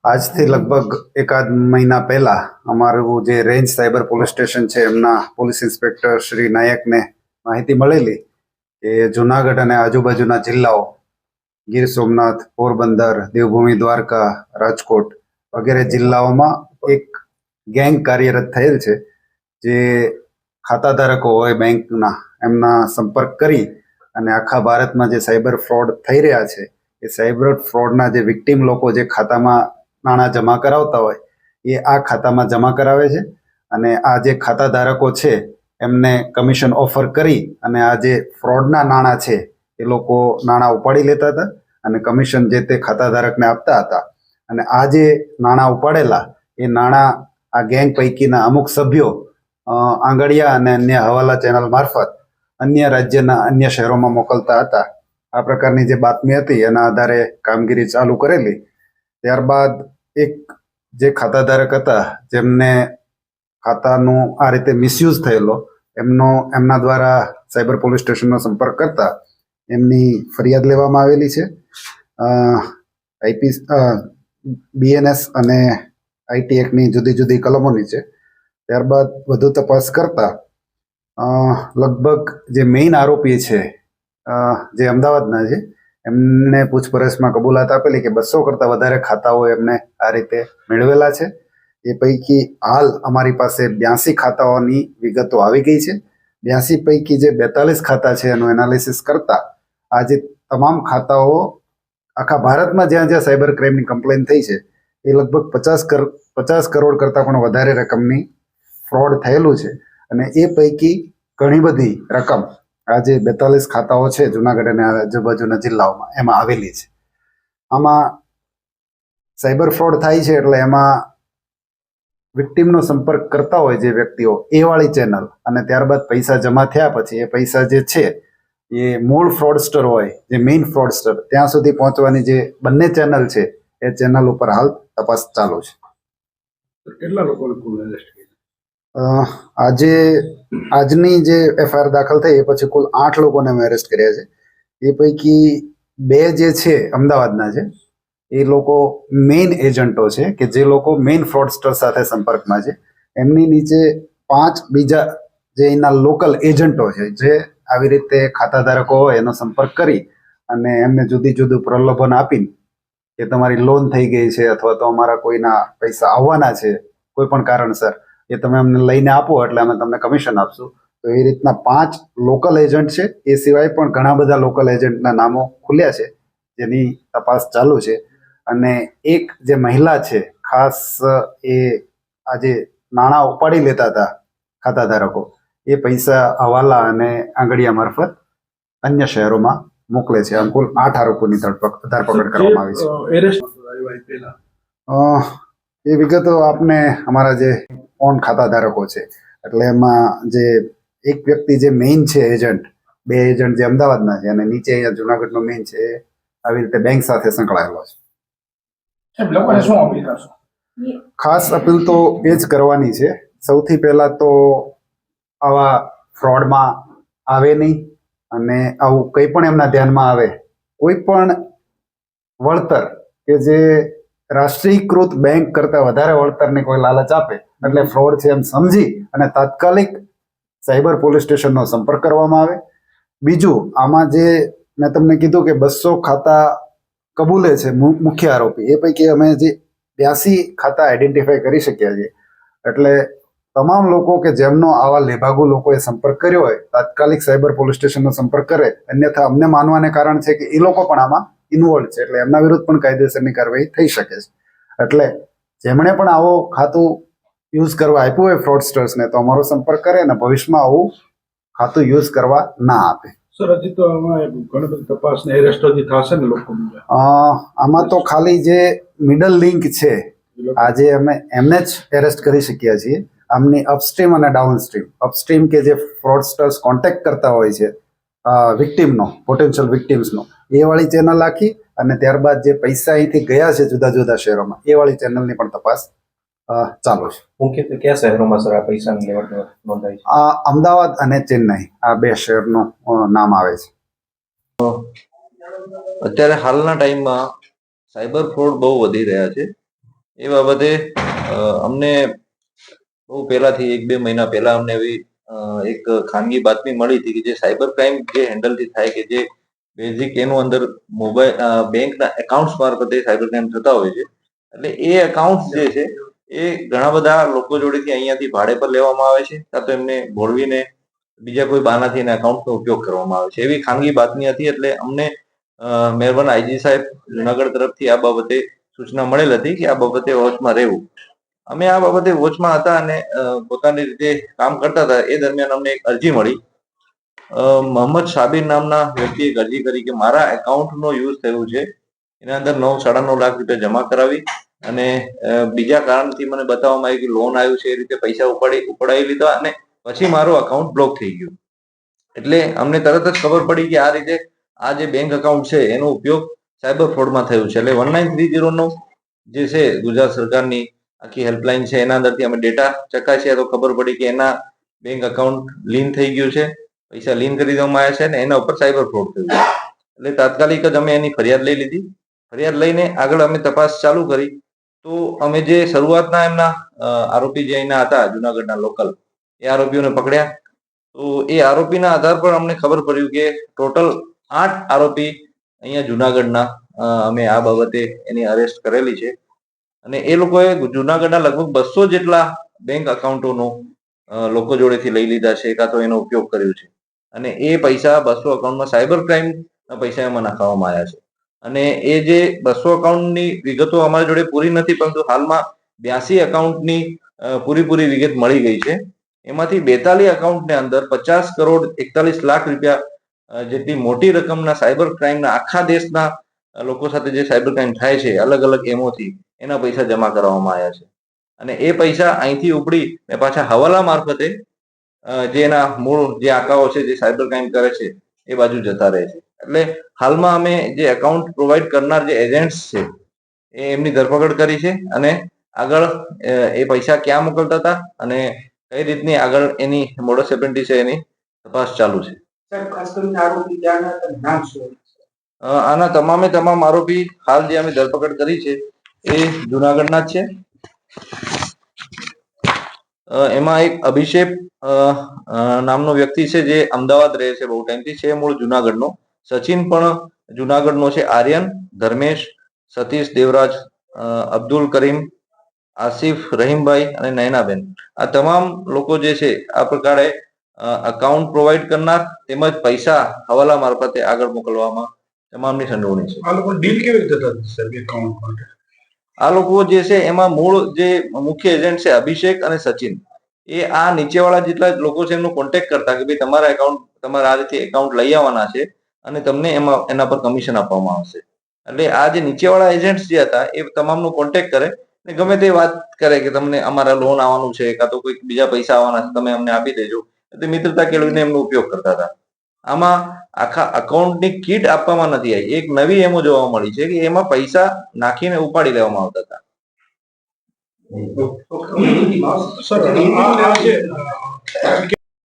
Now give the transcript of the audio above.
આજથી લગભગ એકાદ મહિના પહેલા અમારું જે રેન્જ સાયબર પોલીસ સ્ટેશન છે એમના પોલીસ ઇન્સ્પેક્ટર શ્રી નાયકને માહિતી મળેલી કે જુનાગઢ અને આજુબાજુના જિલ્લાઓ ગીર સોમનાથ, પોરબંદર, દેવભૂમિ દ્વારકા, રાજકોટ વગેરે જિલ્લાઓમાં એક ગેંગ કાર્યરત થયેલ છે જે ખાતાધારકો હોય બેંકના એમના સંપર્ક કરી અને આખા ભારતમાં જે સાયબર ફ્રોડ થઈ રહ્યા છે એ સાયબર ફ્રોડના જે વિક્ટીમ લોકો જે ખાતામાં નાણાં જમા કરાવતા હોય એ આ ખાતામાં જમા કરાવે છે અને આ જે ખાતા ધારકો છે એમને કમિશન ઓફર કરી અને આ જે ફ્રોડના નાણાં છે એ લોકો નાણાં ઉપાડી લેતા હતા અને કમિશન જે તે ખાતા ધારકને આપતા હતા. અને આ જે નાણાં ઉપાડેલા એ નાણાં આ ગેંગ પૈકીના અમુક સભ્યો આંગળિયા અને અન્ય હવાલા ચેનલ મારફત અન્ય રાજ્યના અન્ય શહેરોમાં મોકલતા હતા. આ પ્રકારની જે બાતમી હતી એના આધારે કામગીરી ચાલુ કરેલી. ત્યારબાદ એક જે ખાતાધારક હતા જેમને ખાતાનું આ રીતે મિસયુઝ થયેલો એમના દ્વારા સાયબર પોલીસ સ્ટેશનનો સંપર્ક કરતા એમની ફરિયાદ લેવામાં આવેલી છે. BNS અને IT એક્ટની જુદી જુદી કલમોની છે. ત્યારબાદ વધુ તપાસ કરતા લગભગ જે મેઇન આરોપી છે જે અમદાવાદના છે એમને પૂછપરછમાં કબૂલાત આપેલી કે 200 કરતાં વધારે ખાતાઓ એમને આ રીતે મેળવેલા છે. એ પૈકી હાલ અમારી પાસે 82 ખાતાઓની વિગતો આવી ગઈ છે. 82 પૈકી જે 42 ખાતા છે એનું એનાલિસિસ કરતા આ જે તમામ ખાતાઓ આખા ભારતમાં જ્યાં જ્યાં સાયબર ક્રાઇમની કમ્પ્લેન થઈ છે એ લગભગ 50 કરોડ કરતાં પણ વધારે રકમની ફ્રોડ થયેલું છે. અને એ પૈકી ઘણી બધી રકમ આ જે 42 ખાતાઓ છે જુનાગઢ અને આજુબાજુના જિલ્લાઓમાં એમાં આવેલી છે. આમાં સાયબર ફ્રોડ થાય છે એટલે એમાં વિક્ટીમનો સંપર્ક કરતા હોય જે વ્યક્તિઓ એ વાળી ચેનલ અને ત્યારબાદ પૈસા જમા થયા પછી એ પૈસા જે છે એ મૂળ ફ્રોડસ્ટર હોય જે મેઇન ફ્રોડસ્ટર ત્યાં સુધી પહોંચવાની જે બંને ચેનલ છે એ ચેનલ ઉપર હાલ તપાસ ચાલુ છે. કેટલા લોકો આજની જે FIR દાખલ થઈ એ પછી કુલ 8 લોકોને અમે એરેસ્ટ કર્યા છે. એ પૈકી 2 જે છે અમદાવાદના છે એ લોકો મેઇન એજન્ટો છે કે જે લોકો મેઇન ફ્રોડસ્ટર સાથે સંપર્કમાં છે. એમની નીચે 5 બીજા જે એના લોકલ એજન્ટો છે જે આવી રીતે ખાતાધારકો હોય એનો સંપર્ક કરી અને એમને જુદી જુદું પ્રલોભન આપીને કે તમારી લોન થઈ ગઈ છે અથવા તો અમારા કોઈના પૈસા આવવાના છે કોઈ પણ કારણસર એ તમે અમને લઈને આપો એટલે અમે તમને કમિશન આપશું. તો એ રીતના 5 લોકલ એજન્ટ છે. એ સિવાય પણ ઘણા બધા લોકલ એજન્ટના નામો ખુલ્યા છે જેની તપાસ ચાલુ છે. અને એક જે મહિલા છે ખાસ એ આજે નાણાં ઉપાડી લેતા હતા ખાતાધારકો એ પૈસા હવાલા અને આંગળીયા મારફત અન્ય શહેરોમાં મોકલે છે. આમ કુલ 8 આરોપોની ધરપકડ કરવામાં આવી છે. એ વિગતો આપને અમારા જે ઓન ખાતાધારકો છે એટલે એમાં જે એક વ્યક્તિ જે મેઇન છે એજન્ટ 2 એજન્ટ જે અમદાવાદના છે અને નીચે અહીંયા જુનાગઢનો મેઇન છે આવી રીતે બેંક સાથે સંકળાયેલો છે. ખાસ અપીલ તો એ જ કરવાની છે. સૌથી પહેલા તો આવા ફ્રોડમાં આવે નહીં અને આવું કંઈ પણ એમના ધ્યાનમાં આવે કોઈ પણ વળતર કે જે રાષ્ટ્રીયકૃત બેંક કરતાં વધારે વળતરની કોઈ લાલચ આપે એટલે ફ્રોડ છે એમ સમજી અને તાત્કાલિક સાયબર પોલીસ સ્ટેશનનો સંપર્ક કરવામાં આવે. બીજું આમાં જે મેં તમને કીધું કે 200 ખાતા કબૂલે છે મુખ્ય આરોપી એ પૈકી અમે જે 82 ખાતા આઈડેન્ટિફાઈ કરી શક્યા છીએ. એટલે તમામ લોકો કે જેમનો આવા લેભાગુ લોકોએ સંપર્ક કર્યો હોય તાત્કાલિક સાયબર પોલીસ સ્ટેશનનો સંપર્ક કરે. અન્યથા અમને માનવાને કારણ છે કે એ લોકો પણ આમાં ઇન્વોલ્વ છે એટલે એમના વિરુદ્ધ પણ કાયદેસરની કાર્યવાહી થઈ શકે છે. એટલે જેમણે પણ આવો ખાતું યુઝ કરવા આપ્યું હોય ફ્રોડસ્ટર્સને તો અમારો સંપર્ક કરે ને ભવિષ્યમાં આવું ખાતું યુઝ કરવા ના આપે. સર હજી તો આમાં ઘણી બધી તપાસ ને એરેસ્ટ હજી થશે ને લોકો આમાં તો ખાલી જે મિડલ લિંક છે આજે અમે એમને જ એરેસ્ટ કરી શક્યા છીએ. આમની અપસ્ટ્રીમ અને ડાઉનસ્ટ્રીમ અપસ્ટ્રીમ કે જે ફ્રોડસ્ટર્સ કોન્ટેક્ટ કરતા હોય છે વિક્ટીમનો પોટેન્શિયલ વિક્ટીમ્સનો એ વાળી ચેનલ આખી અને ત્યારબાદ જે પૈસા અહીંથી ગયા છે જુદા જુદા શહેરોમાં એ વાળી ચેનલની પણ તપાસ ચાલુ છે. મુખ્યત્વે કયા શહેરોમાં સર આ પૈસાની લેવડ નોંધાઈ છે? અમદાવાદ અને ચેન્નઈ આ 2 શહેરનું નામ આવે છે. અત્યારે હાલના ટાઈમમાં સાયબર ફ્રોડ બહુ વધી રહ્યા છે એ બાબતે અમને બહુ પહેલાથી 1-2 મહિના પહેલા અમને એવી એક ખાનગી બાતમી મળી હતી કે જે સાયબર ક્રાઇમ જે હેન્ડલથી થાય કે જે બેઝિક એનું અંદર મોબાઈલ બેંકના એકાઉન્ટ્સ મારફતે સાયબર ક્રાઇમ થતા હોય છે. એટલે એ એકાઉન્ટ્સ જે છે એ ઘણા બધા લોકો જોડેથી અહીંયાથી ભાડે પર લેવામાં આવે છે કાં તો એમને ભોળવીને બીજા કોઈ બહાનાથી એના એકાઉન્ટનો ઉપયોગ કરવામાં આવે છે. એવી ખાનગી બાતમી હતી એટલે અમને મહેરબાન આઈજી સાહેબ જુનાગઢ તરફથી આ બાબતે સૂચના મળેલ હતી કે આ બાબતે વોચમાં રહેવું. અમે આ બાબતે વોચમાં હતા અને પોતાની રીતે કામ કરતા હતા. એ દરમિયાન અમને એક અરજી મળી. મોહમ્મદ સાબિર નામના વ્યક્તિએ એક અરજી કરી કે મારા એકાઉન્ટનો યુઝ થયું છે, એના અંદર 9-9.5 લાખ રૂપિયા જમા કરાવી અને બીજા કારણથી મને બતાવવામાં આવ્યું કે લોન આવ્યું છે એ રીતે પૈસા ઉપડાવી લીધા અને પછી મારું અકાઉન્ટ બ્લોક થઈ ગયું. એટલે અમને તરત જ ખબર પડી કે આ રીતે આ જે બેંક અકાઉન્ટ છે એનો ઉપયોગ સાયબર ફ્રોડમાં થયું છે. એટલે 1930 જે છે ગુજરાત સરકારની આખી હેલ્પલાઇન છે એના અંદરથી અમે ડેટા ચકાસ્યા તો ખબર પડી કે એના બેંક અકાઉન્ટ લીન થઈ ગયું છે, પૈસા લીન કરી દેવામાં આવ્યા છે અને એના ઉપર સાયબર ફ્રોડ થયું છે. એટલે તાત્કાલિક જ અમે એની ફરિયાદ લઈ લીધી. ફરિયાદ લઈને આગળ અમે તપાસ ચાલુ કરી તો અમે જે શરૂઆતના એમના આરોપી જે અહીંના હતા જુનાગઢના લોકલ એ આરોપીઓને પકડ્યા. તો એ આરોપીના આધાર પર અમને ખબર પડ્યું કે ટોટલ 8 આરોપી અહીંયા જુનાગઢના અમે આ બાબતે એની અરેસ્ટ કરેલી છે અને એ લોકોએ જુનાગઢના લગભગ 200 જેટલા બેંક અકાઉન્ટોનો લોકો જોડેથી લઈ લીધા છે કાં તો એનો ઉપયોગ કર્યો છે અને એ પૈસા 200 અકાઉન્ટમાં સાયબર ક્રાઇમના પૈસા એમાં નાખવામાં આવ્યા છે. અને એ જે 200 અકાઉન્ટની વિગતો અમારી જોડે પૂરી નથી, પરંતુ હાલમાં 82 અકાઉન્ટની પૂરી વિગત મળી ગઈ છે. એમાંથી 42 અકાઉન્ટને અંદર 50 કરોડ 41 લાખ રૂપિયા જેટલી મોટી રકમના સાયબર ક્રાઇમના આખા દેશના લોકો સાથે જે સાયબર ક્રાઇમ થાય છે અલગ અલગ એમોથી એના પૈસા જમા કરવામાં આવ્યા છે અને એ પૈસા અહીંથી ઉપડી ને પાછા હવાલા મારફતે જે એના મૂળ જે આંકાઓ છે જે સાયબર ક્રાઇમ કરે છે એ બાજુ જતા રહે છે. એટલે હાલમાં અમે જે એકાઉન્ટ પ્રોવાઈડ કરનાર જે એજન્ટ્સ છે એ એમની ધરપકડ કરી છે અને આગળ એ પૈસા ક્યાં મોકલતા હતા અને કઈ રીતની આગળ એની મોડસ ઓપરેન્ડી છે એની તપાસ ચાલુ છે. આના તમામ આરોપી હાલ જે અમે ધરપકડ કરી છે એ જુનાગઢના જ છે. એમાં એક અભિષેક નામનો વ્યક્તિ છે જે અમદાવાદ રહે છે બહુ ટાઈમથી, છે મૂળ જુનાગઢનો. સચિન પણ જુનાગઢનો છે. આર્યન, ધર્મેશ, સતીશ દેવરાજ, અબ્દુલ કરીમ, આસિફ રહીમભાઈ અને નયનાબેન, આ તમામ લોકો જે છે આ પ્રકારે અકાઉન્ટ પ્રોવાઈડ કરનાર તેમજ પૈસા હવાલા મારફતે આગળ મોકલવામાં તમામની સંડોવણી છે. આ લોકો ડીલ કેવી રીતે થતી સર એકાઉન્ટ માટે? આ લોકો જે છે એમાં મૂળ જે મુખ્ય એજન્ટ છે અભિષેક અને સચિન, એ આ નીચેવાળા જેટલા લોકો છે એમનો કોન્ટેક્ટ કરતા કે ભાઈ તમારા એકાઉન્ટ તમારા આ રીતે એકાઉન્ટ લઈ આવવાના છે અને તમને એના પર કમિશન આપવામાં આવશે. એટલે આ જે નીચેવાળા એજન્ટ્સ જે હતા એ તમામનો કોન્ટેક્ટ કરે ને ગમે તે વાત કરે કે તમને અમારા લોન આવવાનું છે કાં તો કોઈ બીજા પૈસા આવવાના છે તમે અમને આપી દેજો. એટલે મિત્રતા કેળવીને એમનો ઉપયોગ કરતા હતા. આમાં આખા અકાઉન્ટની કીટ આપવામાં નથી આવી. એક નવી એમો જોવા મળી છે કે એમાં પૈસા નાખીને ઉપાડી લેવામાં આવતા હતા. સર આ જે